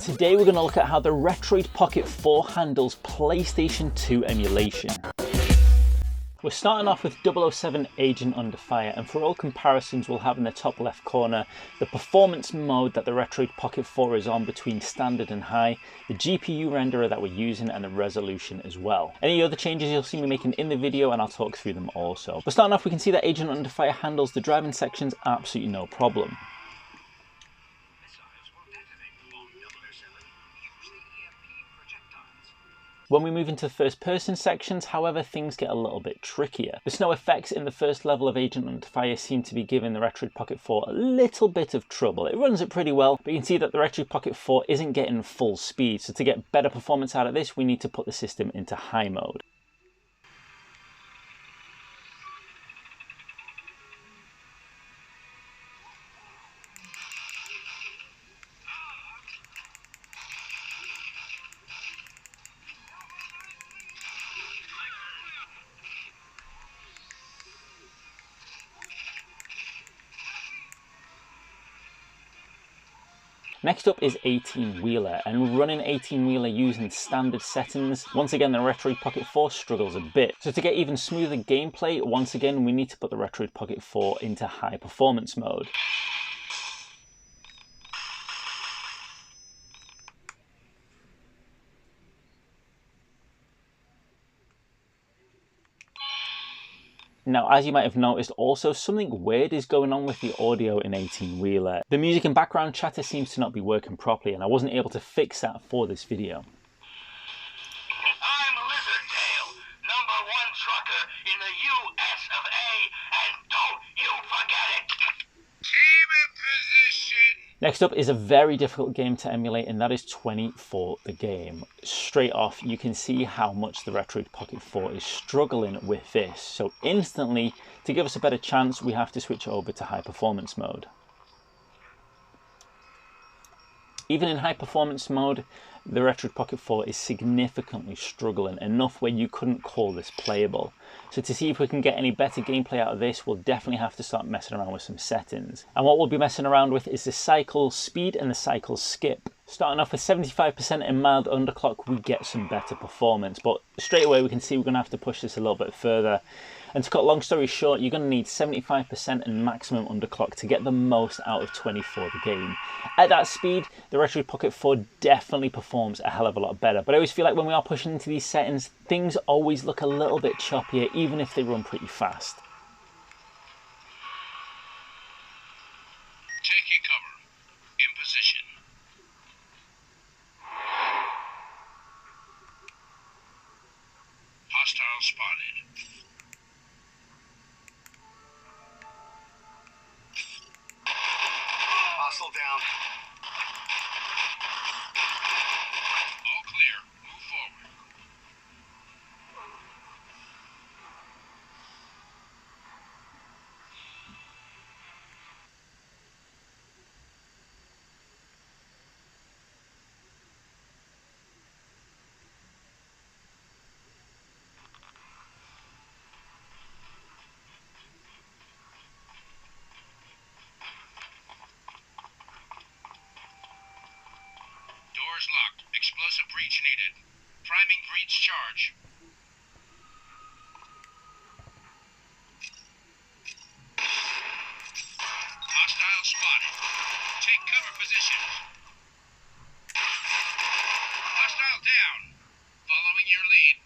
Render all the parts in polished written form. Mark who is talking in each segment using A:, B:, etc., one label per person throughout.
A: Today we're going to look at how the Retroid Pocket 4 handles PlayStation 2 emulation. We're starting off with 007 Agent Under Fire, and for all comparisons we'll have in the top left corner the performance mode that the Retroid Pocket 4 is on between standard and high, the GPU renderer that we're using, and the resolution as well. Any other changes you'll see me making in the video and I'll talk through them also. But starting off, we can see that Agent Under Fire handles the driving sections absolutely no problem. When we move into the first person sections, however, things get a little bit trickier. The snow effects in the first level of Agent Under Fire seem to be giving the Retroid Pocket 4 a little bit of trouble. It runs it pretty well, but you can see that the Retroid Pocket 4 isn't getting full speed, so to get better performance out of this, we need to put the system into high mode. Next up is 18-wheeler, and running 18-wheeler using standard settings, once again the Retroid Pocket 4 struggles a bit. So to get even smoother gameplay, once again we need to put the Retroid Pocket 4 into high performance mode. Now, as you might have noticed also, something weird is going on with the audio in 18-wheeler. The music and background chatter seems to not be working properly, and I wasn't able to fix that for this video.
B: I'm Lizarddale, #1 trucker in the US of A, and don't you forget it! Team in position!
A: Next up is a very difficult game to emulate, and that is 24 the game. Straight off, you can see how much the Retroid Pocket 4 is struggling with this. So instantly, to give us a better chance, we have to switch over to high performance mode. Even in high performance mode, the Retroid Pocket 4 is significantly struggling, enough where you couldn't call this playable. So to see if we can get any better gameplay out of this, we'll definitely have to start messing around with some settings. And what we'll be messing around with is the cycle speed and the cycle skip. Starting off with 75% in mild underclock, we get some better performance, but straight away we can see we're going to have to push this a little bit further. And to cut long story short, you're going to need 75% and maximum underclock to get the most out of 24 the game. At that speed, the Retroid Pocket 4 definitely performs a hell of a lot better, but I always feel like when we are pushing into these settings, things always look a little bit choppier, even if they run pretty fast.
B: Taking cover. In position. Hostile spotted. Hostile down. All clear. Move forward. Doors locked. Explosive breach needed. Priming breach charge. Hostile spotted. Take cover position. Hostile down. Following your lead.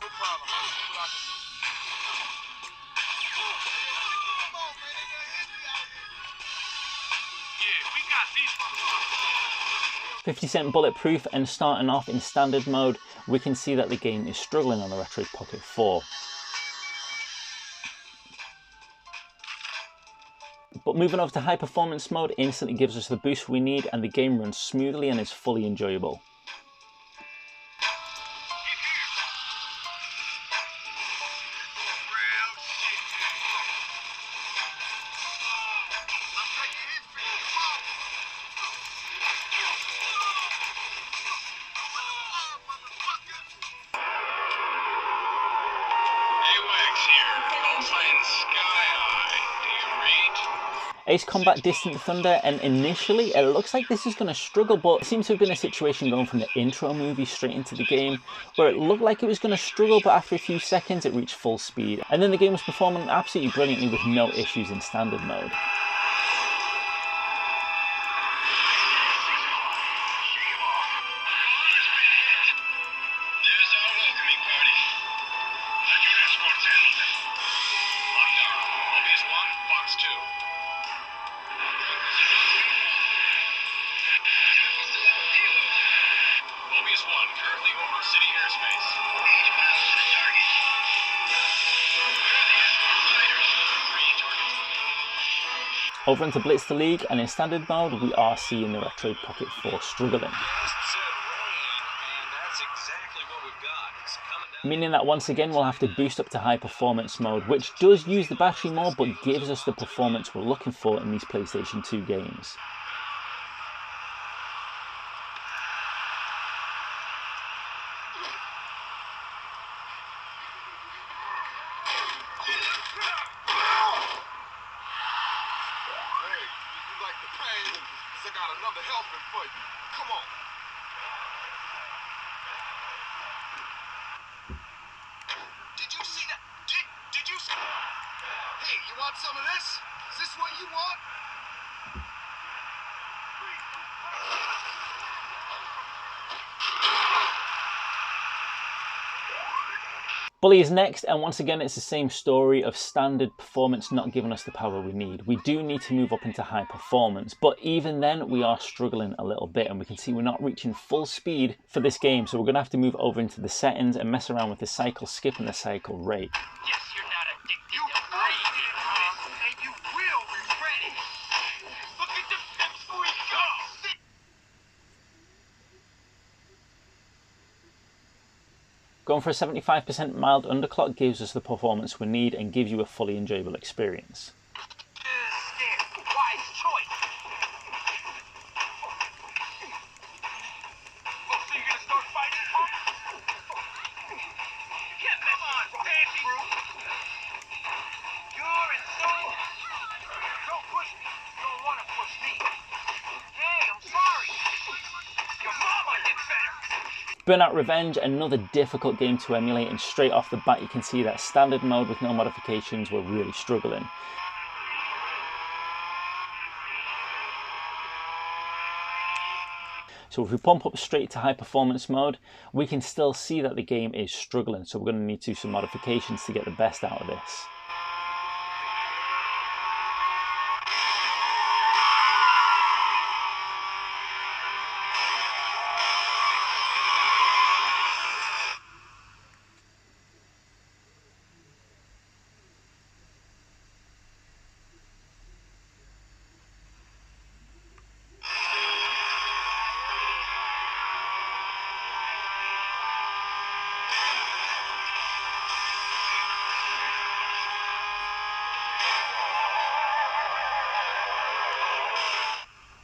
B: No problem. I'll see what I can do. Come on, man. They gonna hit me out here. Yeah, we got these motherfuckers.
A: 50 Cent Bulletproof, and starting off in standard mode, we can see that the game is struggling on the Retroid Pocket 4. But moving over to high performance mode instantly gives us the boost we need, and the game runs smoothly and is fully enjoyable. Ace Combat Distant Thunder, and initially it looks like this is going to struggle, but it seems to have been a situation going from the intro movie straight into the game where it looked like it was going to struggle, but after a few seconds it reached full speed, and then the game was performing absolutely brilliantly with no issues in standard mode. Over into Blitz The League, and in standard mode we are seeing the Retroid Pocket 4 struggling. Meaning that once again we'll have to boost up to high performance mode, which does use the battery more but gives us the performance we're looking for in these PlayStation 2 games.
B: Hey, you want some of this? Is this what you want?
A: Bully is next, and once again it's the same story of standard performance not giving us the power we need. We do need to move up into high performance, but even then we are struggling a little bit, and we can see we're not reaching full speed for this game, so we're going to have to move over into the settings and mess around with the cycle skip and the cycle rate.
B: Yes, you're not addicted. You breathe it, and you will regret it. Look at the pips we go.
A: Going for a 75% mild underclock gives us the performance we need and gives you a fully enjoyable experience.
B: Wise choice. Oh, so you're gonna start fighting, punk? You can't mess on, fancy fruit. You're insane. Don't push me. You don't wanna push me. Hey, I'm sorry. Your mama did better.
A: Burnout Revenge, another difficult game to emulate, and straight off the bat you can see that standard mode with no modifications we're really struggling. So if we pump up straight to high performance mode, we can still see that the game is struggling, so we're going to need to do some modifications to get the best out of this.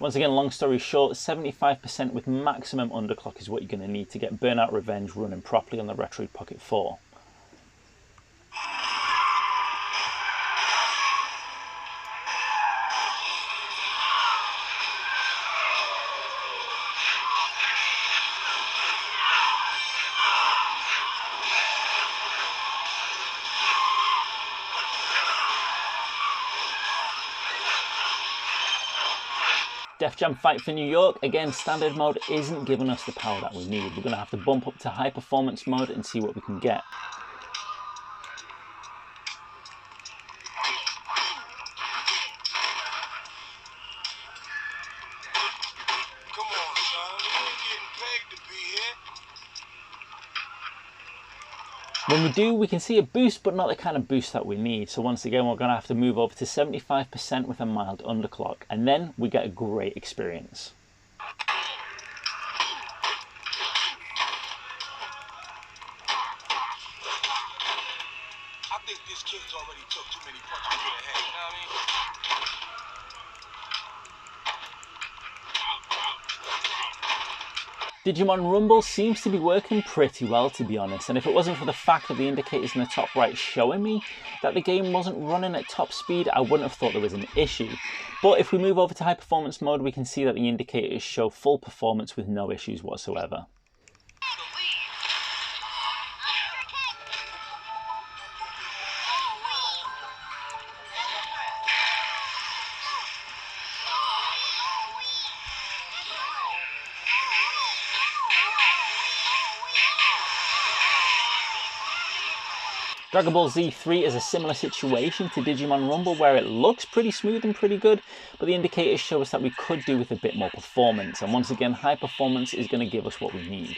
A: Once again, long story short, 75% with maximum underclock is what you're going to need to get Burnout Revenge running properly on the Retroid Pocket 4. Def Jam Fight for New York, again standard mode isn't giving us the power that we need. We're going to have to bump up to high performance mode and see what we can get.
B: Come on, son. You ain't getting paid to be here.
A: When we do, we can see a boost, but not the kind of boost that we need. So once again, we're going to have to move over to 75% with a mild underclock, and then we get a great experience.
B: I think this kid's already took too many punches to the head, you know what I mean?
A: Digimon Rumble seems to be working pretty well, to be honest, and if it wasn't for the fact that the indicators in the top right showing me that the game wasn't running at top speed, I wouldn't have thought there was an issue. But if we move over to high performance mode, we can see that the indicators show full performance with no issues whatsoever. Dragon Ball Z3 is a similar situation to Digimon Rumble where it looks pretty smooth and pretty good, but the indicators show us that we could do with a bit more performance, and once again high performance is going to give us what we need.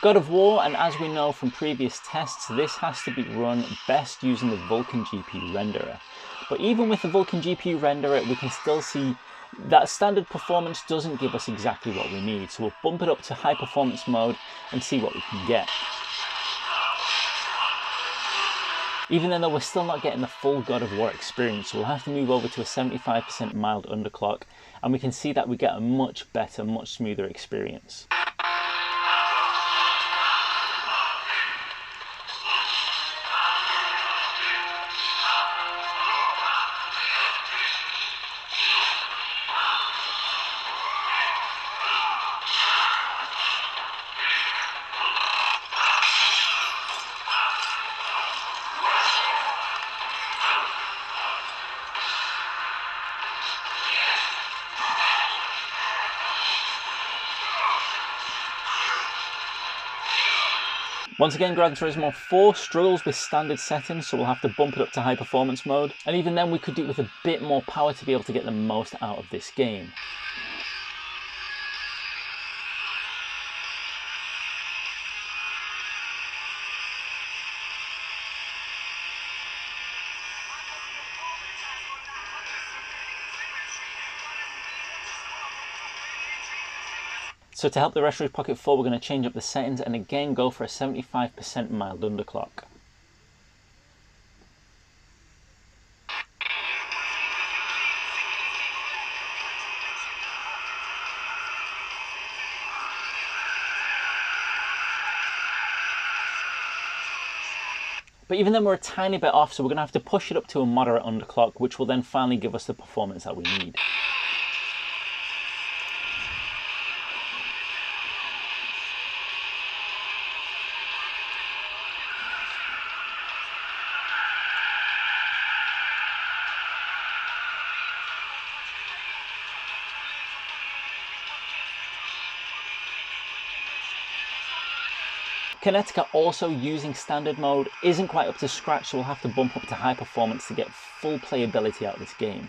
A: God of War, and as we know from previous tests, this has to be run best using the Vulkan GP renderer. But even with the Vulkan GP renderer, we can still see that standard performance doesn't give us exactly what we need. So we'll bump it up to high performance mode and see what we can get. Even though we're still not getting the full God of War experience, so we'll have to move over to a 75% mild underclock, and we can see that we get a much better, much smoother experience. Once again, Gran Turismo 4 struggles with standard settings, so we'll have to bump it up to high performance mode. And even then we could do it with a bit more power to be able to get the most out of this game. So to help the Retroid Pocket 4, we're going to change up the settings and again go for a 75% mild underclock. But even then we're a tiny bit off, so we're going to have to push it up to a moderate underclock, which will then finally give us the performance that we need. Kinetica also using standard mode isn't quite up to scratch, so we'll have to bump up to high performance to get full playability out of this game.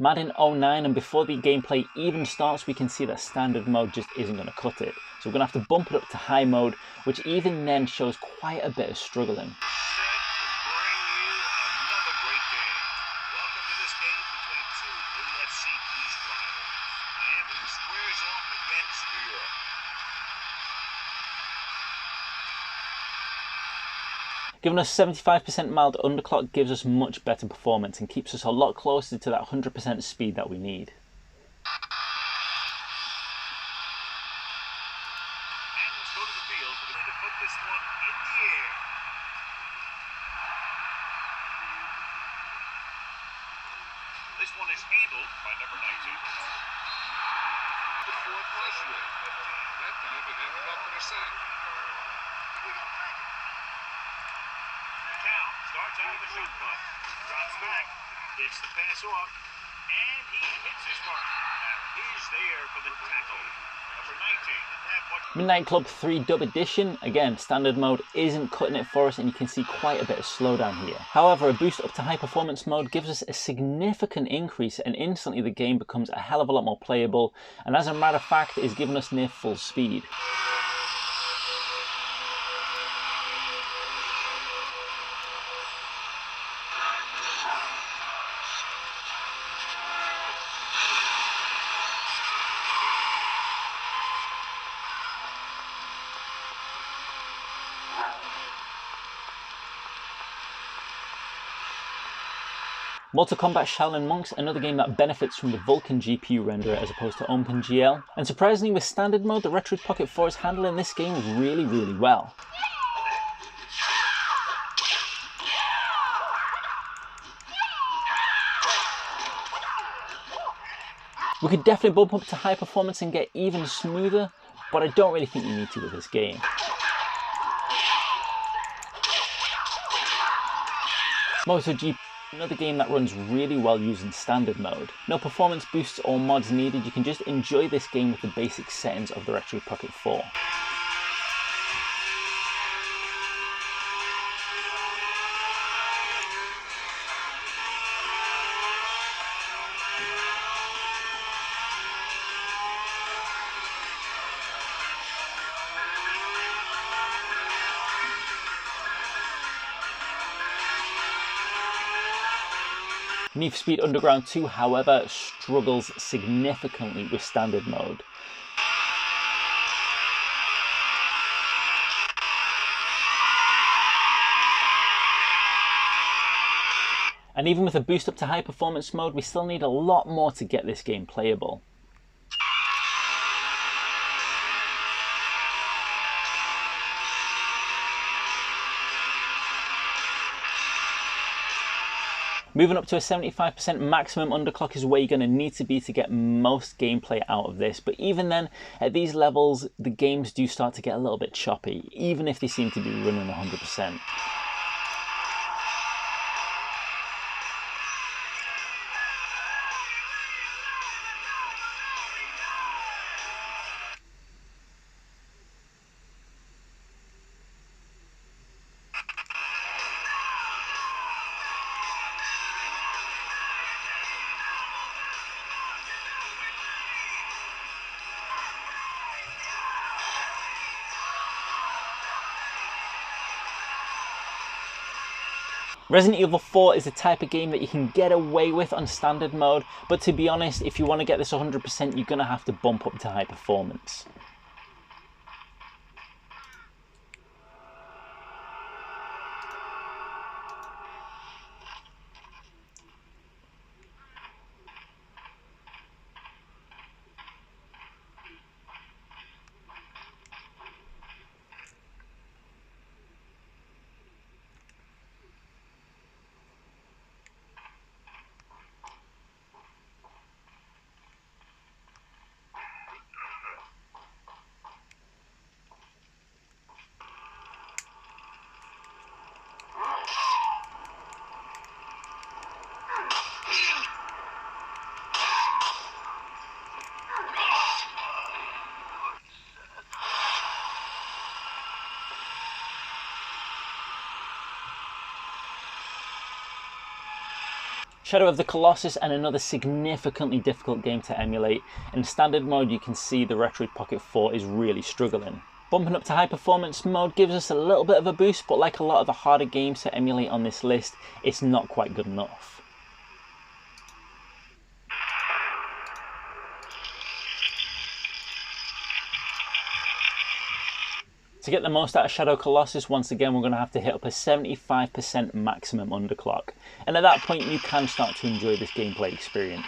A: Madden 09, and before the gameplay even starts we can see that standard mode just isn't going to cut it. So we're going to have to bump it up to high mode, which even then shows quite a bit of struggling. Giving us 75% mild underclock gives us much better performance and keeps us a lot closer to that 100% speed that we need.
B: one is handled by number 19. The fourth rush rate. That time it ended up in a sack. The count starts out of the shot clock. Drops back. Gets the pass off. And he hits his mark. Now he's there for the tackle. Number 19 didn't have much.
A: Midnight Club 3 Dub Edition, again, standard mode isn't cutting it for us and you can see quite a bit of slowdown here. However, a boost up to high performance mode gives us a significant increase and instantly the game becomes a hell of a lot more playable, and as a matter of fact is giving us near full speed. Mortal Kombat Shaolin Monks, another game that benefits from the Vulkan GPU renderer as opposed to OpenGL. And surprisingly with standard mode, the Retroid Pocket 4 is handling this game really, really well. We could definitely bump up to high performance and get even smoother, but I don't really think you need to with this game. Moto GP, another game that runs really well using standard mode. No performance boosts or mods needed, you can just enjoy this game with the basic settings of the Retroid Pocket 4. Need for Speed Underground 2, however, struggles significantly with standard mode. And even with a boost up to high performance mode, we still need a lot more to get this game playable. Moving up to a 75% maximum underclock is where you're going to need to be to get most gameplay out of this, but even then, at these levels, the games do start to get a little bit choppy, even if they seem to be running 100%. Resident Evil 4 is the type of game that you can get away with on standard mode, but to be honest, if you want to get this 100%, you're going to have to bump up to high performance. Shadow of the Colossus, and another significantly difficult game to emulate. In standard mode you can see the Retroid Pocket 4 is really struggling. Bumping up to high performance mode gives us a little bit of a boost, but like a lot of the harder games to emulate on this list, it's not quite good enough. To get the most out of Shadow Colossus, once again we're going to have to hit up a 75% maximum underclock, and at that point you can start to enjoy this gameplay experience.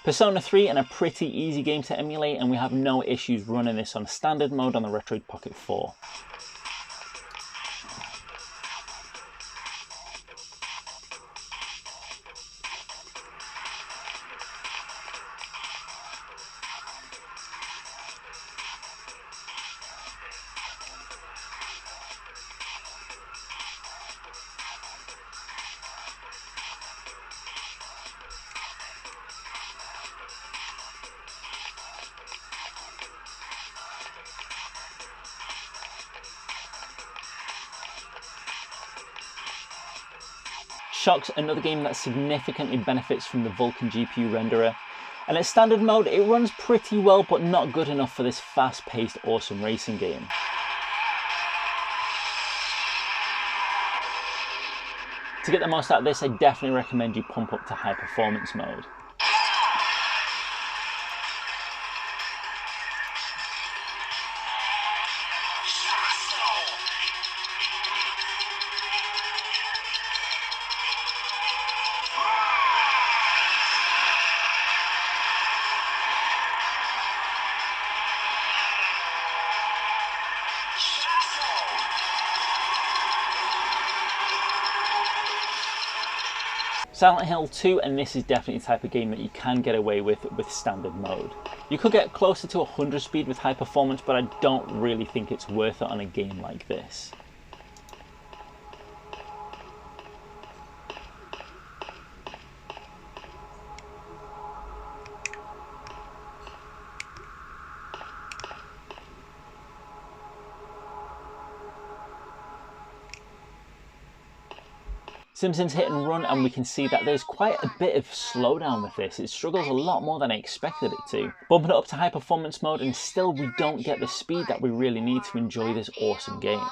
A: Persona 3 and a pretty easy game to emulate, and we have no issues running this on standard mode on the Retroid Pocket 4. Shox, another game that significantly benefits from the Vulkan GPU renderer, and at standard mode it runs pretty well but not good enough for this fast-paced awesome racing game. To get the most out of this, I definitely recommend you pump up to high performance mode. Silent Hill 2, and this is definitely the type of game that you can get away with standard mode. You could get closer to 100 speed with high performance, but I don't really think it's worth it on a game like this. Simpsons Hit and Run, and we can see that there's quite a bit of slowdown with this. It struggles a lot more than I expected it to. Bumping it up to high performance mode, and still we don't get the speed that we really need to enjoy this awesome game.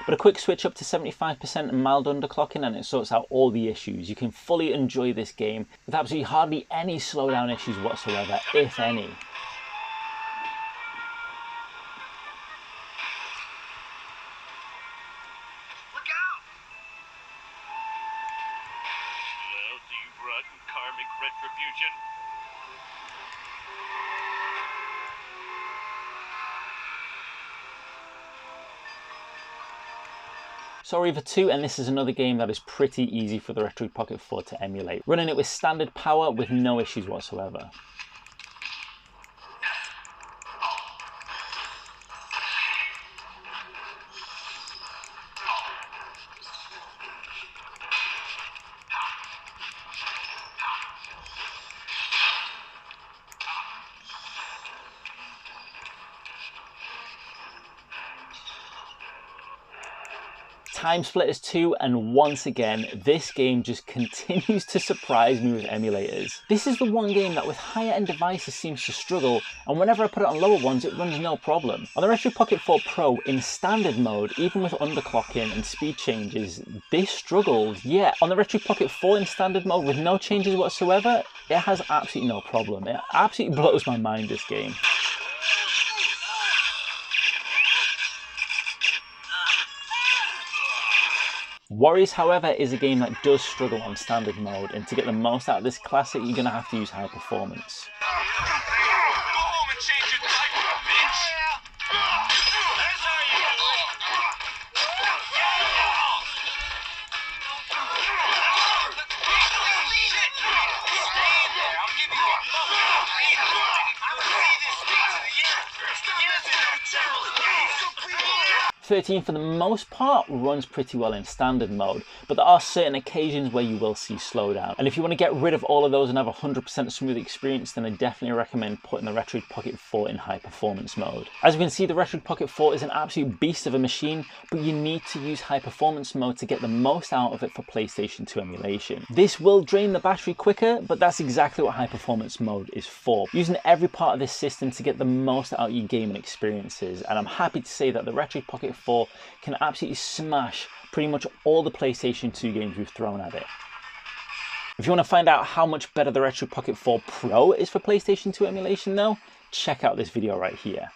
A: But a quick switch up to 75% and mild underclocking and it sorts out all the issues. You can fully enjoy this game with absolutely hardly any slowdown issues whatsoever, if any.
B: Look out! Lousy, rotten karmic retribution.
A: So Reaver 2, and this is another game that is pretty easy for the Retroid Pocket 4 to emulate. Running it with standard power with no issues whatsoever. Time Splitters 2, and once again, this game just continues to surprise me with emulators. This is the one game that with higher end devices seems to struggle, and whenever I put it on lower ones, it runs no problem. On the Retroid Pocket 4 Pro, in standard mode, even with underclocking and speed changes, this struggled. Yet, on the Retroid Pocket 4 in standard mode with no changes whatsoever, it has absolutely no problem. It absolutely blows my mind, this game. Warriors, however, is a game that does struggle on standard mode, and to get the most out of this classic, you're going to have to use high performance. XIII, for the most part, runs pretty well in standard mode, but there are certain occasions where you will see slowdown. And if you want to get rid of all of those and have a 100% smooth experience, then I definitely recommend putting the Retroid Pocket 4 in high performance mode. As you can see, the Retroid Pocket 4 is an absolute beast of a machine, but you need to use high performance mode to get the most out of it for PlayStation 2 emulation. This will drain the battery quicker, but that's exactly what high performance mode is for. Using every part of this system to get the most out of your gaming experiences, and I'm happy to say that the Retroid Pocket 4 can absolutely smash pretty much all the PlayStation 2 games we've thrown at it. If you want to find out how much better the Retroid Pocket 4 Pro is for PlayStation 2 emulation though, check out this video right here.